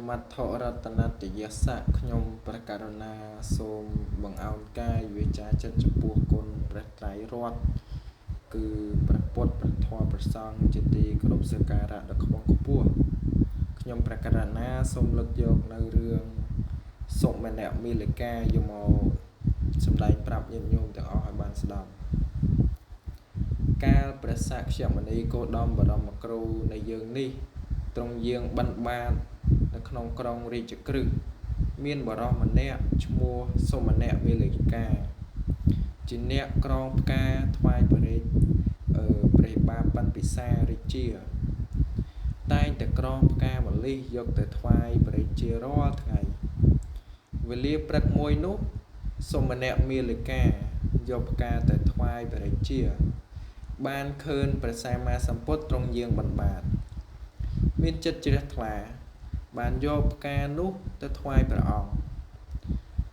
មត្ថរតនតយស័កខ្ញុំព្រះករុណាសូមបង្អោនកាយវាចាចិត្តចំពោះគុណព្រះត្រៃរតន៍គឺព្រះពុទ្ធព្រះធម៌ព្រះសង្ឃជាទីគោរពសក្ការៈដ៏ខ្ពង់ខ្ពស់ខ្ញុំព្រះករុណាសូមលើកយកនៅរឿងសុមនមាលិកាយកមកសម្ដែងប្រាប់ញាតិញោមទាំងអស់ឲ្យបានស្ដាប់កាលព្រះសក្យមុនីគោតមបរមគ្រូនៃយើងនេះទ្រង់យាងបិណ្ឌបាតនៅក្នុងក្រុងរាជក្រឹសមានបរិសម្នាក់ឈ្មោះសុមនមាលិកាជាអ្នកក្រងផ្កាថ្វាយបរិយាព្រះបាបិណ្ឌពិសារាជាតែងតែក្រងផ្កាម្លិះយកទៅថ្វាយបរិយារាល់ថ្ងៃវេលាព្រឹកមួយនោះសុមនមាលិកាយកផ្កាទៅថ្វាយបរិយាបានឃើញព្រះសម្មាសម្ពុទ្ធទ្រង់យាងបិណ្ឌបាតមានចិត្តជ្រះថ្លាបានយកផ្កានោះទៅថ្វាយព្រះអង្គ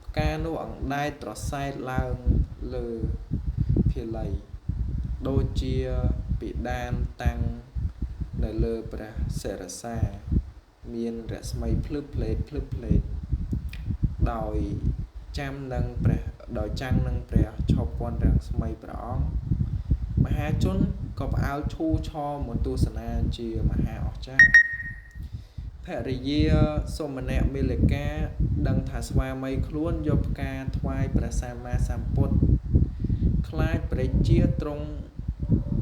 ផ្កានោះអណ្ដែតត្រសែតឡើងលើភាលីដូចជាពិដានតាំងនៅលើព្រះសិរសាមានរស្មីភ្លឹបភ្លេតភ្លឹបភ្លេតដោយចាំនឹងព្រះឈប់ពន្ធរាំងស្មីព្រះអង្គមហាជនក៏ផ្អើលឈូឆរមកទស្សនាជាមហាអស្ចារ្យភរិយាសុមនមាលិកាដឹងថាស្វាមីខ្លួនយកផ្កាថ្វាយព្រះសម្មាសម្ពុទ្ធខ្លាចព្រះជាទ្រង់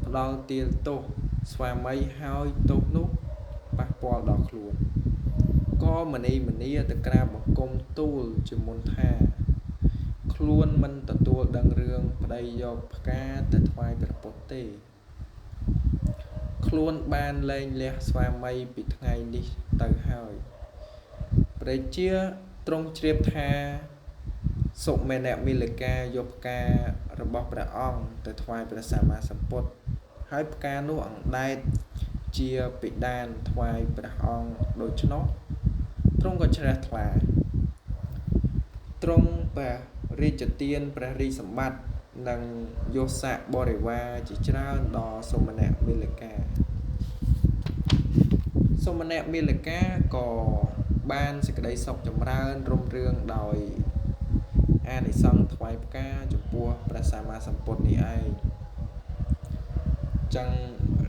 ផ្ដល់ទាលទោសស្វាមីហើយទោសនោះប៉ះពាល់ដល់ខ្លួនក៏មនីទៅក្រាបបង្គំទូលជាមុនថាខ្លួនមិនទទួលដឹងរឿងប្តីយកផ្កាទៅថ្វាយព្រះពុទ្ធទេខ្លួនបានលែងលះស្វាមីពីថ្ងៃនេះទៅហើយព្រះជាទ្រង់ជ្រាបថាសុមនមាលិកាយកផ្ការបស់ព្រះអង្គទៅថ្វាយព្រះសម្មាសម្ពុទ្ធហើយផ្កានោះអណ្ដែតជាពិដានថ្វាយព្រះអង្គដូច្នោះទ្រង់ក៏ជ្រះថ្លាទ្រង់ព្រះរាជទានព្រះរាជសម្បត្តិនិងយស័ក្តិបរិវារជាច្រើនដល់សុមនមាលិកាសុមនមាលិកាក៏បានសេចក្តីសុខចម្រើនរុងរឿងដោយអានិសង្សថ្វាយផ្កាចំពោះព្រះសម្មាសម្ពុទ្ធនេះឯងចឹង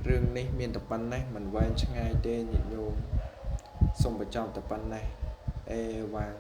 រឿងនេះមានតែប៉ុណ្ណេះមិនវែងឆ្ងាយទេញាតិញោមសូមបញ្ចប់តែប៉ុណ្ណេះអេវ៉ាំង